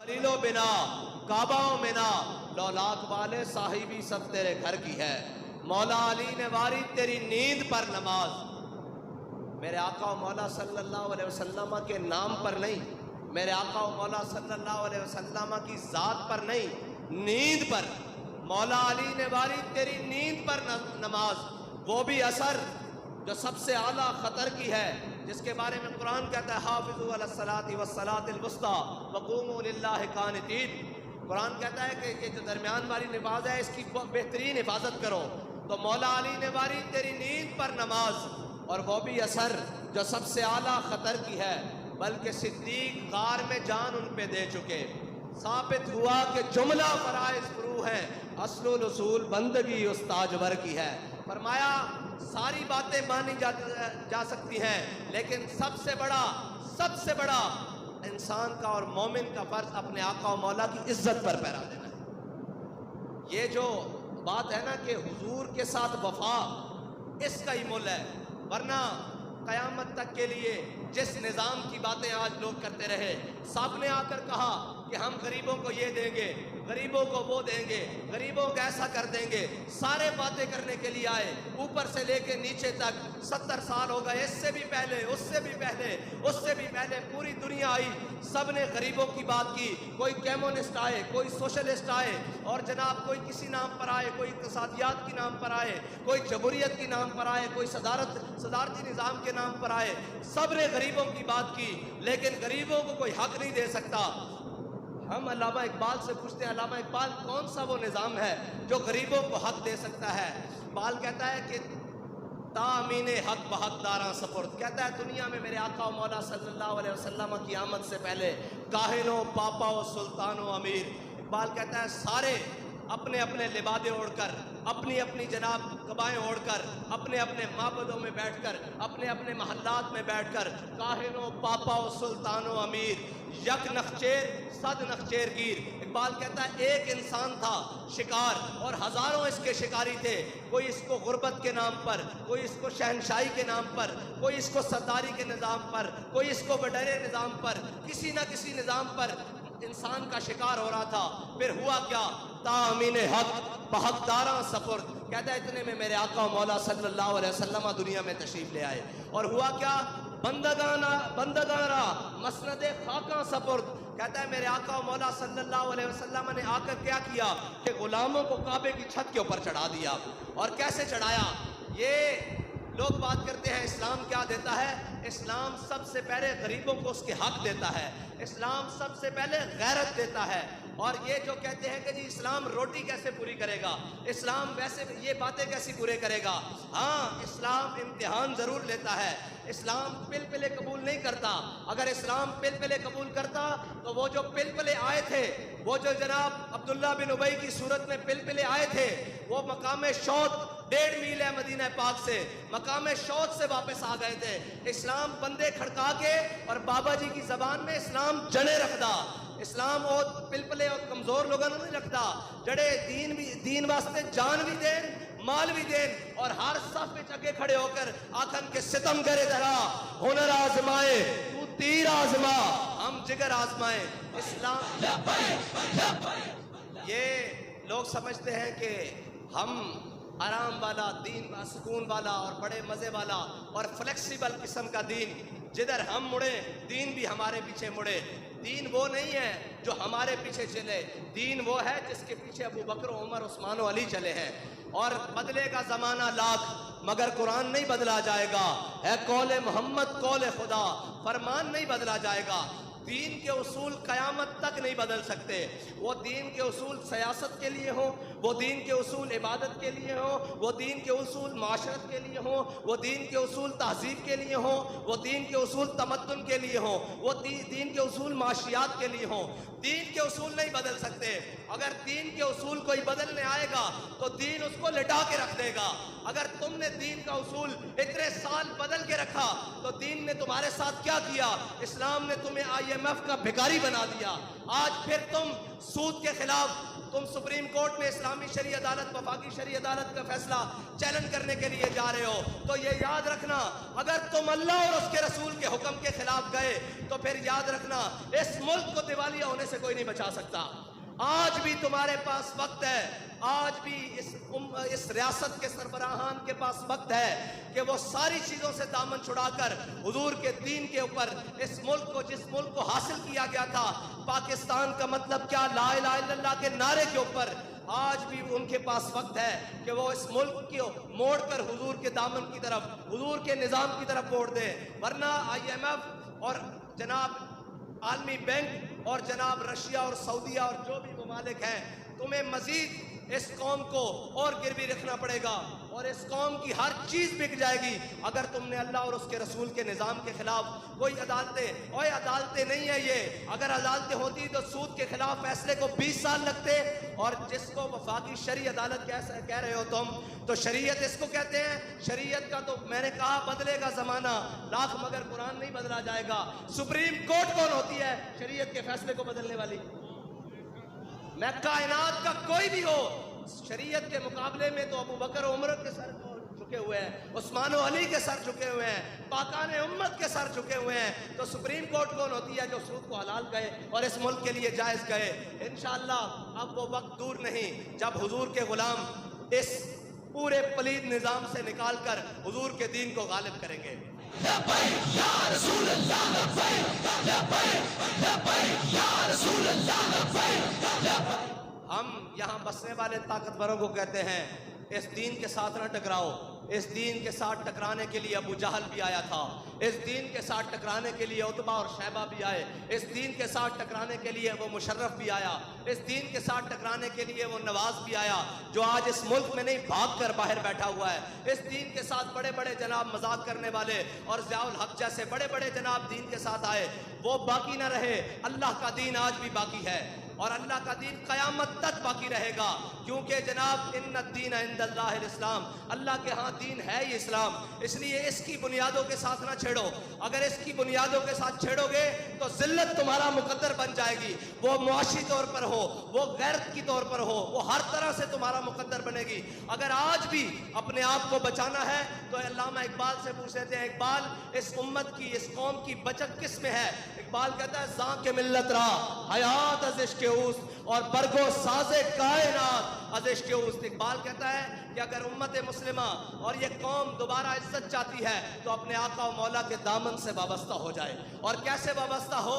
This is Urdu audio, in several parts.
لیلو بنا کعبہ و منا لولاک والے صاحبی سب تیرے گھر کی ہے. مولا علی نے واری تیری نیند پر نماز. میرے آقا و مولا صلی اللہ علیہ وسلم کے نام پر نہیں, میرے آقا و مولا صلی اللہ علیہ وسلم کی ذات پر نہیں, نیند پر. مولا علی نے واری تیری نیند پر نماز, وہ بھی اثر جو سب سے اعلیٰ خطر کی ہے, جس کے بارے میں قرآن کہتا ہے حافظوا علی الصلاۃ والصلاۃ الوسطیٰ وقوموا للہ قانتین. قرآن کہتا ہے کہ یہ جو درمیان والی نماز ہے اس کی بہترین حفاظت کرو. تو مولا علی نے واری تیری نیند پر نماز, اور وہ بھی اثر جو سب سے اعلیٰ خطر کی ہے, بلکہ صدیق غار میں جان ان پہ دے چکے. ثابت ہوا کہ جملہ فرائض فرو ہیں, اصل الاصول بندگی اس تاجور کی ہے. فرمایا ساری باتیں مانی جا سکتی ہیں, لیکن سب سے بڑا انسان کا اور مومن کا فرض اپنے آقا و مولا کی عزت پر پہرا دینا ہے. یہ جو بات ہے نا کہ حضور کے ساتھ وفا, اس کا ہی مول ہے. ورنہ قیامت تک کے لیے جس نظام کی باتیں آج لوگ کرتے رہے, سب نے آ کر کہا کہ ہم غریبوں کو یہ دیں گے, غریبوں کو وہ دیں گے, غریبوں کو ایسا کر دیں گے, سارے باتیں کرنے کے لیے آئے, اوپر سے لے کے نیچے تک 70 سال ہو گئے, اس سے بھی پہلے, اس سے بھی پہلے, اس سے بھی پہلے پوری دنیا آئی, سب نے غریبوں کی بات کی. کوئی کمیونسٹ آئے, کوئی سوشلسٹ آئے, اور جناب کوئی کسی نام پر آئے, کوئی اقتصادیات کے نام پر آئے, کوئی جمہوریت کے نام پر آئے, کوئی صدارتی نظام کے نام پر آئے. سب نے غریبوں کی بات کی, لیکن غریبوں کو کوئی حق نہیں دے سکتا. ہم علامہ اقبال سے پوچھتے ہیں, علامہ اقبال کون سا وہ نظام ہے جو غریبوں کو حق دے سکتا ہے؟ اقبال کہتا ہے کہ تامین حق بحق داراں سپرد. کہتا ہے دنیا میں میرے آقا و مولا صلی اللہ علیہ وسلم کی آمد سے پہلے کاہن و پاپا و سلطان و امیر, اقبال کہتا ہے سارے اپنے اپنے لبادے اوڑھ کر, اپنی اپنی جناب قبائیں اوڑھ کر, اپنے اپنے معبدوں میں بیٹھ کر, اپنے اپنے محلات میں بیٹھ کر, کاہن و پاپا و سلطان و امیر, یک نخچیر صد نخچیر گیر. اقبال کہتا ہے ایک انسان تھا شکار, اور ہزاروں اس کے شکاری تھے. کوئی اس کو غربت کے نام پر, کوئی اس کو شہنشاہی کے نام پر, کوئی اس کو سرداری کے نظام پر, کوئی اس کو وڈیرے نظام پر, کسی نہ کسی نظام پر انسان کا شکار ہو رہا تھا. پھر ہوا کیا؟ تامین حق بحق داراں سپرد. کہتا ہے اتنے میں میرے آقا و مولا صلی اللہ علیہ وسلم دنیا میں تشریف لے آئے, اور ہوا کیا؟ بندگانا مسند خاکاں سپرد. کہتا ہے میرے آقا و مولا صلی اللہ علیہ وسلم نے آ کر کیا کیا کہ غلاموں کو کعبے کی چھت کے اوپر چڑھا دیا. اور کیسے چڑھایا؟ یہ لوگ بات کرتے ہیں اسلام کیا دیتا ہے. اسلام سب سے پہلے غریبوں کو اس کے حق دیتا ہے, اسلام سب سے پہلے غیرت دیتا ہے. اور یہ جو کہتے ہیں کہ جی اسلام روٹی کیسے پوری کرے گا, اسلام ویسے یہ باتیں کیسی پورے کرے گا, ہاں اسلام امتحان ضرور لیتا ہے. اسلام پلپلے قبول نہیں کرتا. اگر اسلام پلپلے قبول کرتا تو وہ جو پلپلے آئے تھے, وہ جو جناب عبداللہ بن ابی کی صورت میں پلپلے آئے تھے, وہ مقام شوط 1.5 میل ہے مدینہ پاک سے, مقام شوط سے واپس آ گئے تھے. اسلام بندے کھڑکا کے, اور بابا جی کی زبان میں اسلام جنے رکھدا. اسلام اور پلپلے اور کمزور لوگوں نے نہیں رکھتا, جڑے دین واسطے جان بھی دیں, مال بھی دیں, اور ہر صف میں اگے کھڑے ہو کر آکھن کے ستم کرے درا ہنر آزمائے تو تیر آزما, ہم جگر آزمائے. اسلام یہ لوگ سمجھتے ہیں کہ ہم آرام والا دین, سکون والا اور بڑے مزے والا اور فلیکسیبل قسم کا دین, جدھر ہم مڑے دین بھی ہمارے پیچھے مڑے. دین وہ نہیں ہے جو ہمارے پیچھے چلے, دین وہ ہے جس کے پیچھے ابو بکر و عمر عثمان و علی چلے ہیں. اور بدلے گا زمانہ لاکھ مگر قرآن نہیں بدلا جائے گا, ہے قول محمد قول خدا, فرمان نہیں بدلا جائے گا. دین کے اصول قیامت تک نہیں بدل سکتے. وہ دین کے اصول سیاست کے لیے ہوں, وہ دین کے اصول عبادت کے لیے ہوں, وہ دین کے اصول معاشرت کے لیے ہوں, وہ دین کے اصول تہذیب کے لیے ہوں, وہ دین کے اصول تمدن کے لیے ہوں, وہ دین کے اصول معاشیات کے لیے ہوں. دین کے اصول نہیں بدل سکتے. اگر دین کے اصول کوئی بدلنے آئے گا تو دین اس کو لٹا کے رکھ دے گا. اگر تم نے دین کا اصول اتنے سال بدل کے رکھا تو دین نے تمہارے ساتھ کیا کیا؟ اسلام نے تمہیں IMF کا بھکاری بنا دیا. آج پھر تم سود کے خلاف تم سپریم کورٹ میں اسلامی شرعی عدالت وفاقی شرعی عدالت کا فیصلہ چیلنج کرنے کے لیے جا رہے ہو. تو یہ یاد رکھنا اگر تم اللہ اور اس کے رسول کے حکم کے خلاف گئے تو پھر یاد رکھنا اس ملک کو دیوالیہ ہونے سے کوئی نہیں بچا سکتا. آج بھی تمہارے پاس وقت ہے, آج بھی اس ریاست کے سربراہان کے پاس وقت ہے کہ وہ ساری چیزوں سے دامن چھڑا کر حضور کے دین کے اوپر اس ملک کو, جس ملک کو حاصل کیا گیا تھا پاکستان کا مطلب کیا, لا الہ الا اللہ کے نعرے کے اوپر, آج بھی ان کے پاس وقت ہے کہ وہ اس ملک کو موڑ کر حضور کے دامن کی طرف, حضور کے نظام کی طرف موڑ دیں. ورنہ IMF اور جناب عالمی بینک اور جناب رشیا اور سعودیہ اور جو بھی ممالک ہیں, تمہیں مزید اس قوم کو اور گروی رکھنا پڑے گا اور اس قوم کی ہر چیز بک جائے گی اگر تم نے اللہ اور اس کے رسول کے نظام کے خلاف کوئی عدالتیں نہیں ہیں یہ. اگر عدالتیں ہوتی تو سود کے خلاف فیصلے کو 20 سال لگتے. اور جس کو وفاقی شرعی عدالت کہہ رہے ہو تم, تو شریعت اس کو کہتے ہیں. شریعت کا تو میں نے کہا بدلے گا زمانہ لاکھ مگر قرآن نہیں بدلا جائے گا. سپریم کورٹ کون ہوتی ہے شریعت کے فیصلے کو بدلنے والی؟ میں کائنات کا کوئی بھی ہو, شریعت کے مقابلے میں تو ابو بکر و عمر کے سر جھکے ہوئے ہیں, عثمان و علی کے سر جھکے ہوئے ہیں, پاکان امت کے سر جھکے ہوئے ہیں. تو سپریم کورٹ کون ہوتی ہے جو سود کو حلال کہے اور اس ملک کے لیے جائز کہے. انشاءاللہ اب وہ وقت دور نہیں جب حضور کے غلام اس پورے پلید نظام سے نکال کر حضور کے دین کو غالب کریں گے. لبیک یا رسول اللہ, لبیک لبیک لبیک یا رسول اللہ, لبیک لبیک. ہم یہاں بسنے والے طاقتوروں کو کہتے ہیں اس دین کے ساتھ نہ ٹکراؤ. اس دین کے ساتھ ٹکرانے کے لیے ابو جہل بھی آیا تھا, اس دین کے ساتھ ٹکرانے کے لیے عتبہ اور شیبہ بھی آئے, اس دین کے ساتھ ٹکرانے کے لیے وہ مشرف بھی آیا, اس دین کے ساتھ ٹکرانے کے لیے وہ نواز بھی آیا جو آج اس ملک میں نہیں بھاگ کر باہر بیٹھا ہوا ہے. اس دین کے ساتھ بڑے بڑے جناب مذاق کرنے والے اور ضیاء الحق جیسے بڑے بڑے جناب دین کے ساتھ آئے, وہ باقی نہ رہے. اللہ کا دین آج بھی باقی ہے اور اللہ کا دین قیامت تک باقی رہے گا, کیونکہ جناب ان الدین عند اللہ الاسلام, اللہ کے ہاں دین ہے ہی اسلام. اس لیے اس کی بنیادوں کے ساتھ نہ چھیڑو. اگر اس کی بنیادوں کے ساتھ چھیڑو گے تو ذلت تمہارا مقدر بن جائے گی. وہ معاشی طور پر ہو, وہ غیرت کی طور پر ہو, وہ ہر طرح سے تمہارا مقدر بنے گی. اگر آج بھی اپنے آپ کو بچانا ہے تو علامہ اقبال سے پوچھ لیتے ہیں, اقبال اس امت کی, اس قوم کی بچت کس میں ہے؟ اقبال کہتا ہے زاں کے ملت را حیات از عشق اوست اور برگو ساز کائنات از عشق اوست. اقبال کہتا ہے کہ اگر امت مسلمہ اور یہ قوم دوبارہ عزت چاہتی ہے تو اپنے آقا و مولا کے دامن سے وابستہ ہو جائے. اور کیسے وابستہ ہو؟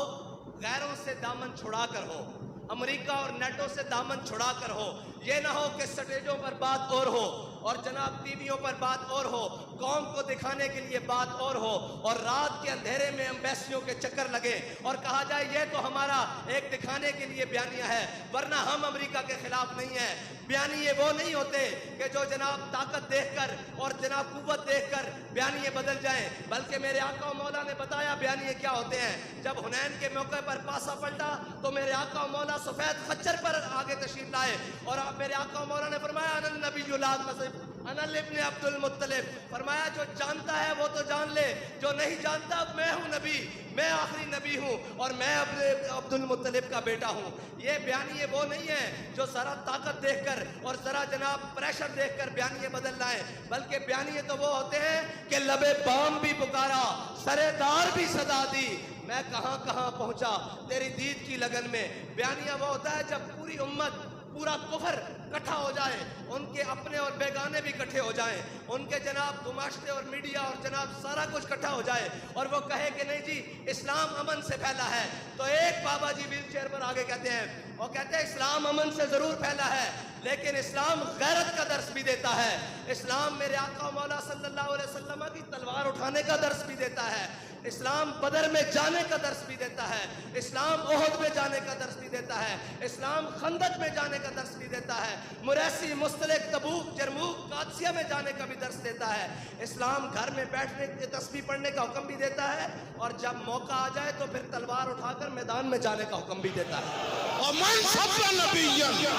غیروں سے دامن چھڑا کر ہو, امریکہ اور نیٹو سے دامن چھڑا کر ہو. یہ نہ ہو کہ سٹیجوں پر بات اور ہو اور جناب ٹی ویوں پر بات اور ہو, قوم کو دکھانے کے لیے بات اور ہو, اور رات کے اندھیرے میں ایمبیسیوں کے چکر لگے اور کہا جائے یہ تو ہمارا ایک دکھانے کے لیے بیانیہ ہے, ورنہ ہم امریکہ کے خلاف نہیں ہیں. بیانیے وہ نہیں ہوتے کہ جو جناب طاقت دیکھ کر اور جناب قوت دیکھ کر بیانیے بدل جائیں, بلکہ میرے آقا و مولا نے بتایا بیانیے کیا ہوتے ہیں. جب حنین کے موقع پر پاسا پلٹا تو میرے آقا و مولا سفید خچر پر آگے تشریف لائے اور میرے آقا و مولا نے فرمایا انا النبی لا کذب انا ابن عبد المطلب. فرمایا جو جانتا ہے وہ تو جان لے, جو نہیں جانتا میں ہوں نبی, میں آخری نبی ہوں اور میں عبد المطلب کا بیٹا ہوں. یہ بیانیے وہ نہیں ہیں جو ذرا طاقت دیکھ کر اور ذرا جناب پریشر دیکھ کر بیانیے بدل لائیں, بلکہ بیانیے تو وہ ہوتے ہیں کہ لبے بام بھی پکارا, سرے دار بھی صدا دی, میں کہاں کہاں پہنچا تیری دید کی لگن میں. بیانیہ وہ ہوتا ہے جب پوری امت, پورا کفر کٹھا ہو جائے, ان کے اپنے اور بیگانے بھی کٹھے ہو جائیں, ان کے جناب گماشتے اور میڈیا اور جناب سارا کچھ کٹھا ہو جائے اور وہ کہے کہ نہیں جی اسلام امن سے پھیلا ہے. تو ایک بابا جی ویل چیئر پر آگے کہتے ہیں, وہ کہتے ہیں اسلام امن سے ضرور پھیلا ہے لیکن اسلام غیرت کا درس بھی دیتا ہے. اسلام میرے آقا و مولا صلی اللہ علیہ وسلم کی تلوار اٹھانے کا درس بھی دیتا ہے, اسلام بدر میں جانے کا درس بھی دیتا ہے, اسلام احد میں جانے کا درس بھی دیتا ہے, اسلام خندق میں جانے کا درس بھی دیتا ہے, مریسی, مستلق, تبوک, جرموک, قادسیہ میں جانے کا بھی درس دیتا ہے. اسلام گھر میں بیٹھنے تسبیح پڑھنے کا حکم بھی دیتا ہے اور جب موقع آ جائے تو پھر تلوار اٹھا کر میدان میں جانے کا حکم بھی دیتا ہے. ومن سب نبیًا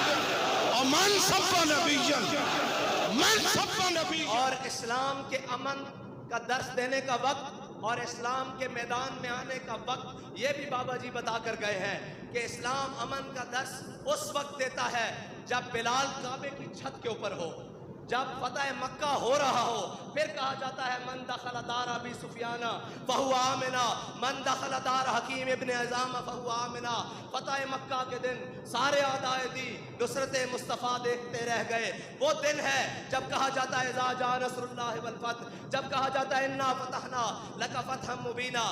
ومن سب نبیًا من سب نبیًا. اور اسلام کے امن کا درس دینے کا وقت اور اسلام کے میدان میں آنے کا وقت یہ بھی بابا جی بتا کر گئے ہیں کہ اسلام امن کا درس اس وقت دیتا ہے جب بلال کعبے کی چھت کے اوپر ہو، جب فتح مکہ ہو رہا ہو. پھر کہا جاتا ہے من دخل دار ابی سفیان فہو آمنا، من دخل دار حکیم ابن حزام فہو آمنا. فتح مکہ کے دن سارے اعدائے دی نصرت مصطفیٰ دیکھتے رہ گئے. وہ دن ہے جب کہا جاتا ہے اذا جاء نصر اللہ والفتح، جب کہا جاتا ہے انا فتحنا لک فتحا مبینا.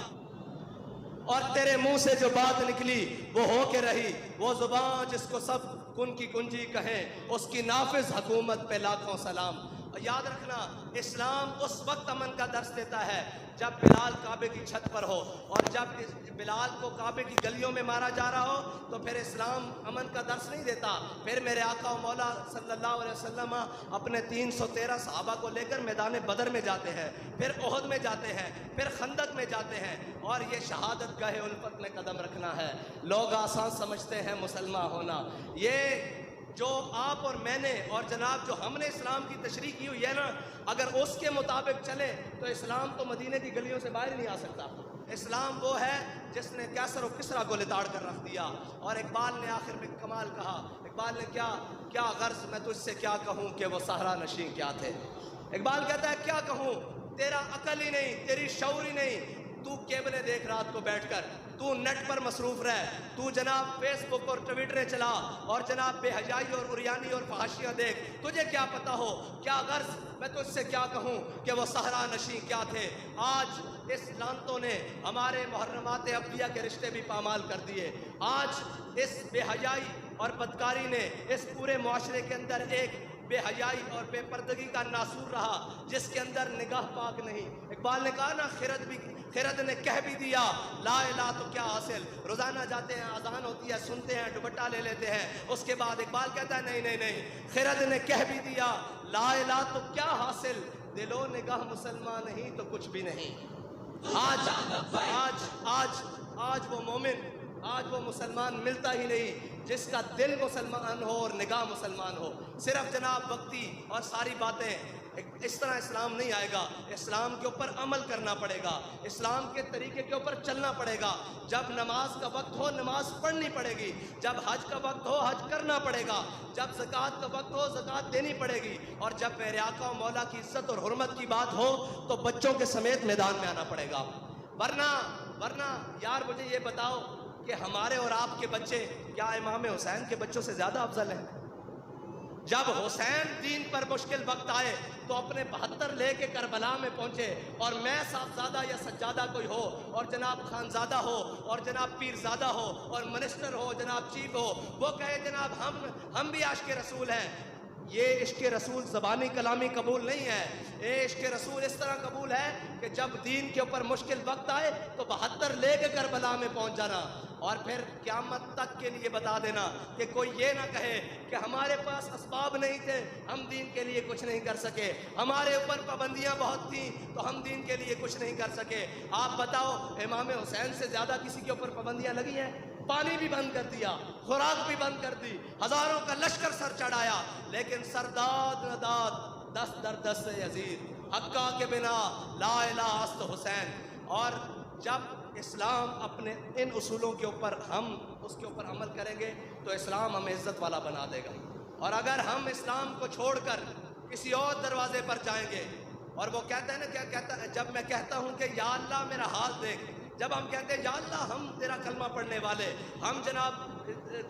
اور تیرے منہ سے جو بات نکلی وہ ہو کے رہی. وہ زبان جس کو سب کن کی کنجی کہیں، اس کی نافذ حکومت پہ لاکھوں سلام. یاد رکھنا اسلام اس وقت امن کا درس دیتا ہے جب بلال کعبے کی چھت پر ہو، اور جب بلال کو کعبے کی گلیوں میں مارا جا رہا ہو تو پھر اسلام امن کا درس نہیں دیتا. پھر میرے آقا و مولا صلی اللہ علیہ وسلم اپنے 313 صحابہ کو لے کر میدان بدر میں جاتے ہیں، پھر احد میں جاتے ہیں، پھر خندق میں جاتے ہیں، اور یہ شہادت گاہ الفت میں قدم رکھنا ہے. لوگ آسان سمجھتے ہیں مسلمان ہونا. یہ جو آپ اور میں نے اور جناب جو ہم نے اسلام کی تشریح کی ہوئی ہے نا، اگر اس کے مطابق چلے تو اسلام تو مدینے کی گلیوں سے باہر نہیں آ سکتا. اسلام وہ ہے جس نے کیسر و کسرا کو لتاڑ کر رکھ دیا. اور اقبال نے آخر میں کمال کہا. اقبال نے کیا غرض میں تجھ سے کیا کہوں کہ وہ صحرا نشین کیا تھے. اقبال کہتا ہے کیا کہوں، تیرا عقل ہی نہیں، تیری شعور ہی نہیں. تو کیبلیں دیکھ رات کو بیٹھ کر، تو نیٹ پر مصروف رہ، تو جناب فیس بک اور ٹویٹریں چلا، اور جناب بے حیائی اور عریانی اور فحاشیاں دیکھ. تجھے کیا پتا ہو، کیا غرض میں تجھ سے کیا کہوں کہ وہ صحرا نشین کیا تھے. آج اس لانتوں نے ہمارے محرمات عبدیہ کے رشتے بھی پامال کر دیے. آج اس بے حیائی اور بدکاری نے اس پورے معاشرے کے اندر ایک بے حیائی اور بے پردگی کا ناسور رہا جس کے اندر نگاہ پاک نہیں. اقبال نے کہا نا خرد نے کہہ بھی دیا لا الہ تو کیا حاصل. روزانہ جاتے ہیں، اذان ہوتی ہے، سنتے ہیں، دوپٹہ لے لیتے ہیں. اس کے بعد اقبال کہتا ہے نہیں، خرد نے کہہ بھی دیا لا الہ تو کیا حاصل. دل و نگاہ مسلمان نہیں تو کچھ بھی نہیں. آج وہ مومن، آج وہ مسلمان ملتا ہی نہیں جس کا دل مسلمان ہو اور نگاہ مسلمان ہو. صرف جناب وقتی اور ساری باتیں، اس طرح اسلام نہیں آئے گا. اسلام کے اوپر عمل کرنا پڑے گا، اسلام کے طریقے کے اوپر چلنا پڑے گا. جب نماز کا وقت ہو نماز پڑھنی پڑے گی، جب حج کا وقت ہو حج کرنا پڑے گا، جب زکوٰۃ کا وقت ہو زکوٰۃ دینی پڑے گی، اور جب میرے آقا و مولا کی عزت اور حرمت کی بات ہو تو بچوں کے سمیت میدان میں آنا پڑے گا. ورنہ یار مجھے یہ بتاؤ کہ ہمارے اور آپ کے بچے کیا امام حسین کے بچوں سے زیادہ افضل ہیں؟ جب حسین دین پر مشکل وقت آئے تو اپنے 72 لے کے کربلا میں پہنچے، اور میں صاحبزادہ یا سجادہ کوئی ہو، اور جناب خانزادہ ہو، اور جناب پیرزادہ ہو، اور منسٹر ہو، جناب چیف ہو، وہ کہے جناب ہم بھی عاشق رسول ہیں. یہ عشق رسول زبانی کلامی قبول نہیں ہے. یہ عشق رسول اس طرح قبول ہے کہ جب دین کے اوپر مشکل وقت آئے تو 72 لے کے کربلا میں پہنچ جانا، اور پھر قیامت تک کے لیے بتا دینا کہ کوئی یہ نہ کہے کہ ہمارے پاس اسباب نہیں تھے، ہم دین کے لیے کچھ نہیں کر سکے، ہمارے اوپر پابندیاں بہت تھیں تو ہم دین کے لیے کچھ نہیں کر سکے. آپ بتاؤ امام حسین سے زیادہ کسی کے اوپر پابندیاں لگی ہیں؟ پانی بھی بند کر دیا، خوراک بھی بند کر دی، ہزاروں کا لشکر سر چڑھایا، لیکن سرداد نداد دست در دست یزید، حقہ کے بنا لا الہ است حسین. اور جب اسلام اپنے ان اصولوں کے اوپر ہم اس کے اوپر عمل کریں گے تو اسلام ہمیں عزت والا بنا دے گا. اور اگر ہم اسلام کو چھوڑ کر کسی اور دروازے پر جائیں گے، اور وہ کہتا ہے نا کیا کہتا ہے، جب میں کہتا ہوں کہ یا اللہ میرا حال دیکھ، جب ہم کہتے ہیں یا اللہ ہم تیرا کلمہ پڑھنے والے، ہم جناب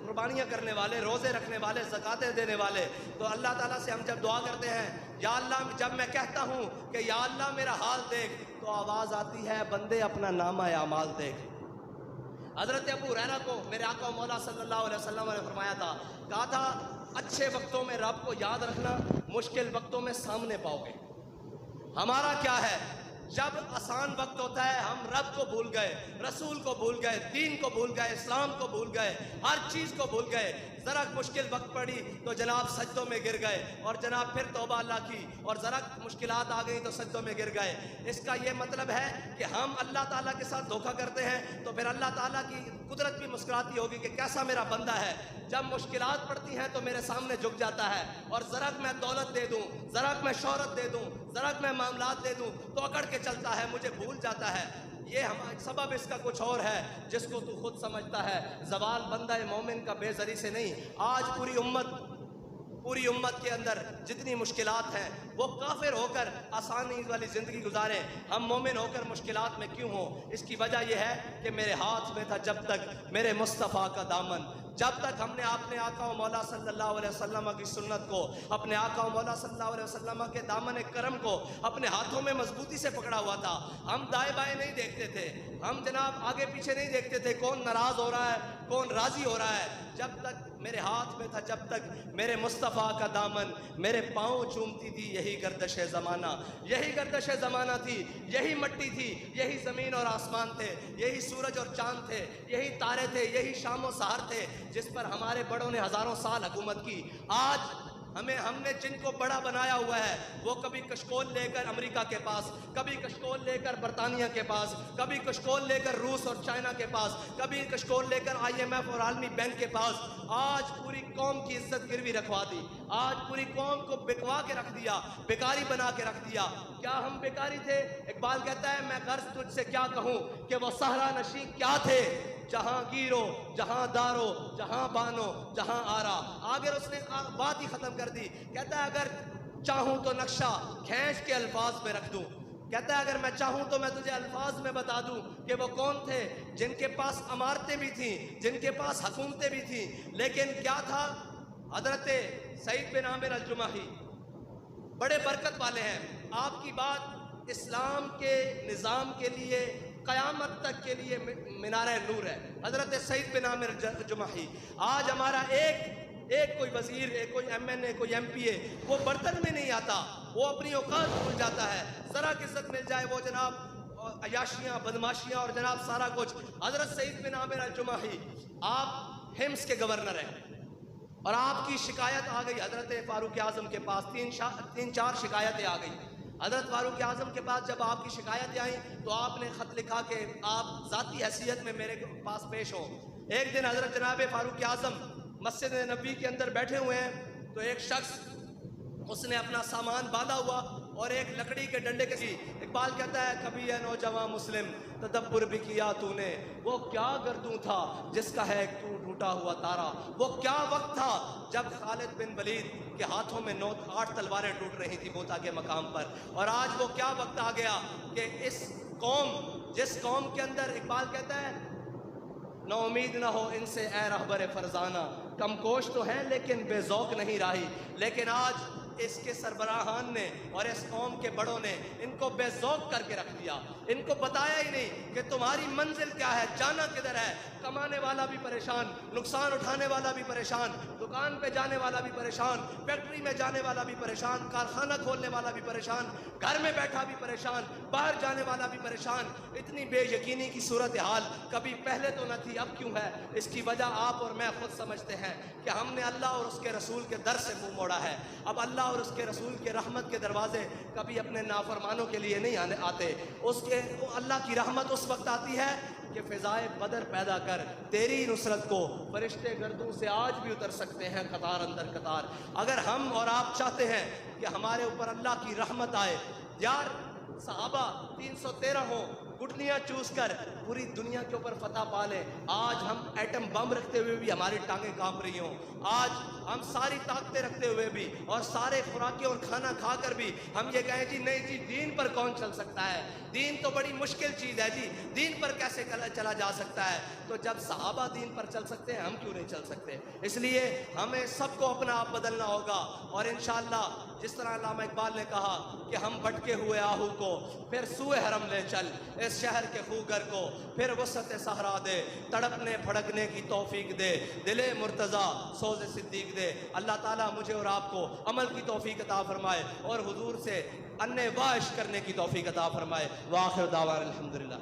قربانیاں کرنے والے، روزے رکھنے والے، زکاتیں دینے والے، تو اللہ تعالیٰ سے ہم جب دعا کرتے ہیں یا اللہ، جب میں کہتا ہوں کہ یا اللہ میرا حال دیکھ، تو آواز آتی ہے بندے اپنا نامہ اعمال دیکھ. حضرت ابو ہریرہ کو میرے آقا و مولا صلی اللہ علیہ وسلم نے فرمایا تھا، کہا تھا اچھے وقتوں میں رب کو یاد رکھنا، مشکل وقتوں میں سامنے پاؤ گے. ہمارا کیا ہے، جب آسان وقت ہوتا ہے ہم رب کو بھول گئے، رسول کو بھول گئے، دین کو بھول گئے، اسلام کو بھول گئے، ہر چیز کو بھول گئے. ذرا مشکل وقت پڑی تو جناب سجدوں میں گر گئے، اور جناب پھر توبہ اللہ کی، اور ذرا مشکلات آ گئی تو سجدوں میں گر گئے. اس کا یہ مطلب ہے کہ ہم اللہ تعالیٰ کے ساتھ دھوکہ کرتے ہیں تو پھر اللہ تعالیٰ کی قدرت بھی مسکراتی ہوگی کہ کیسا میرا بندہ ہے، جب مشکلات پڑتی ہیں تو میرے سامنے جھک جاتا ہے، اور ذرا میں دولت دے دوں، ذرا میں شہرت دے دوں، ذرا میں معاملات دے دوں تو اکڑ کے چلتا ہے، مجھے بھول جاتا ہے۔ یہ سبب اس کا کچھ اور ہے جس کو تو خود سمجھتا ہے۔ زوال بندہ مومن کا بے زری سے نہیں۔ آج پوری امت کے اندر جتنی مشکلات ہیں وہ کافر ہو کر آسانی والی زندگی گزاریں، ہم مومن ہو کر مشکلات میں کیوں ہوں؟ اس کی وجہ یہ ہے کہ میرے ہاتھ میں تھا جب تک میرے مصطفیٰ کا دامن، جب تک ہم نے اپنے آقا و مولا صلی اللہ علیہ وسلم کی سنت کو، اپنے آقا و مولا صلی اللہ علیہ وسلم کے دامن کرم کو اپنے ہاتھوں میں مضبوطی سے پکڑا ہوا تھا۔ ہم دائیں بائیں نہیں دیکھتے تھے، ہم جناب آگے پیچھے نہیں دیکھتے تھے کون ناراض ہو رہا ہے کون راضی ہو رہا ہے۔ جب تک میرے ہاتھ میں تھا، جب تک میرے مصطفیٰ کا دامن، میرے پاؤں چومتی تھی یہی گردش زمانہ، یہی گردش زمانہ تھی، یہی مٹی تھی، یہی زمین اور آسمان تھے، یہی سورج اور چاند تھے، یہی تارے تھے، یہی شام و سحر تھے جس پر ہمارے بڑوں نے ہزاروں سال حکومت کی۔ آج ہم نے جن کو بڑا بنایا ہوا ہے وہ کبھی کشکول لے کر امریکہ کے پاس، کبھی کشکول لے کر برطانیہ کے پاس، کبھی کشکول لے کر روس اور چائنا کے پاس، کبھی کشکول لے کر IMF اور عالمی بینک کے پاس۔ آج پوری قوم کی عزت گروی رکھوا دی، آج پوری قوم کو بکوا کے رکھ دیا، بیکاری بنا کے رکھ دیا۔ کیا ہم بیکاری تھے؟ اقبال کہتا ہے میں غرض تجھ سے کیا کہوں کہ وہ صحرا نشیں کیا تھے، جہاں گیرو جہاں دارو جہاں بانو جہاں آرا۔ آگر اس نے بات ہی ختم کر دی، کہتا ہے اگر چاہوں تو نقشہ کھینچ کے الفاظ میں رکھ دوں، کہتا ہے اگر میں چاہوں تو میں تجھے الفاظ میں بتا دوں کہ وہ کون تھے جن کے پاس عمارتیں بھی تھیں، جن کے پاس حکومتیں بھی تھیں، لیکن کیا تھا؟ حضرت سعید بن عامر الجمحی بڑے برکت والے ہیں، آپ کی بات اسلام کے نظام کے لیے قیامت تک کے لیے مینار نور ہے۔ حضرت سعید بن عامر الجمحی، آج ہمارا ایک کوئی وزیر، ایک کوئی MNA، کوئی MPA وہ برتن میں نہیں آتا، وہ اپنی اوقات بھول جاتا ہے، ذرا عزت مل جائے وہ جناب عیاشیاں بدماشیاں اور جناب سارا کچھ۔ حضرت سعید بن عامر الجمحی آپ حمص کے گورنر ہیں اور آپ کی شکایت آ گئی حضرت فاروق اعظم کے پاس، تین چار شکایتیں آ گئی حضرت فاروق اعظم کے پاس۔ جب آپ کی شکایتیں آئیں تو آپ نے خط لکھا کہ آپ ذاتی حیثیت میں میرے پاس پیش ہوں۔ ایک دن حضرت جناب فاروق اعظم مسجد نبی کے اندر بیٹھے ہوئے ہیں تو ایک شخص اس نے اپنا سامان باندھا ہوا اور ایک لکڑی کے ڈنڈے کے سی، اقبال کہتا ہے کبھی ہے نوجوان مسلم تدبر بھی کیا تو نے، وہ کیا گردوں تھا جس کا ہے تو ٹوٹا ہوا تارا، وہ کیا وقت تھا جب خالد بن ولید کے ہاتھوں میں 8 تلواریں ٹوٹ رہی تھی موتا کے مقام پر، اور آج وہ کیا وقت آ گیا کہ اس قوم، جس قوم کے اندر اقبال کہتا ہے نا امید نہ ہو ان سے اے رہبر فرزانہ، کم کوش تو ہیں لیکن بے ذوق نہیں راہی، لیکن آج اس کے سربراہان نے اور اس قوم کے بڑوں نے ان کو بے ذوق کر کے رکھ دیا، ان کو بتایا ہی نہیں کہ تمہاری منزل کیا ہے، جانا کدھر ہے۔ کمانے والا بھی پریشان، نقصان اٹھانے والا بھی پریشان، دکان پہ جانے والا بھی پریشان، فیکٹری میں جانے والا بھی پریشان، کارخانہ کھولنے والا بھی پریشان، گھر میں بیٹھا بھی پریشان، باہر جانے والا بھی پریشان۔ اتنی بے یقینی کی صورتحال کبھی پہلے تو نہ تھی، اب کیوں ہے؟ اس کی وجہ آپ اور میں خود سمجھتے ہیں کہ ہم نے اللہ اور اس کے رسول کے در سے منہ موڑا ہے۔ اب اللہ اور اس کے رسول کے رحمت کے دروازے کبھی اپنے نافرمانوں کے لیے نہیں آتے، اللہ کی رحمت اس وقت آتی ہے کہ فضائے بدر پیدا کر تیری نصرت کو فرشتے گردوں سے آج بھی اتر سکتے ہیں قطار اندر قطار۔ اگر ہم اور آپ چاہتے ہیں کہ ہمارے اوپر اللہ کی رحمت آئے، یار صحابہ 313 ہوں، گٹلیاں چوس کر پوری دنیا کے اوپر فتح پا لیں۔ آج ہم ایٹم بم رکھتے ہوئے بھی ہماری ٹانگیں کانپ رہی ہوں، آج ہم ساری طاقتیں رکھتے ہوئے بھی اور سارے خوراکیں اور کھانا کھا کر بھی ہم یہ کہیں جی نہیں جی دین پر کون چل سکتا ہے، دین تو بڑی مشکل چیز ہے جی، دین پر کیسے چلا جا سکتا ہے؟ تو جب صحابہ دین پر چل سکتے ہیں ہم کیوں نہیں چل سکتے؟ اس لیے ہمیں سب کو اپنا آپ بدلنا ہوگا، اور انشاءاللہ جس طرح علامہ اقبال نے کہا کہ ہم بھٹکے ہوئے آہو کو پھر سوئے حرم لے چل، اس شہر کے خوگر کو پھر وسعت صحرا دے، تڑپنے پھڑکنے کی توفیق دے، دل مرتضیٰ سوز صدیق دے۔ اللہ تعالیٰ مجھے اور آپ کو عمل کی توفیق عطا فرمائے اور حضور سے انے واش کرنے کی توفیق عطا فرمائے۔ وآخر دعوانا الحمدللہ۔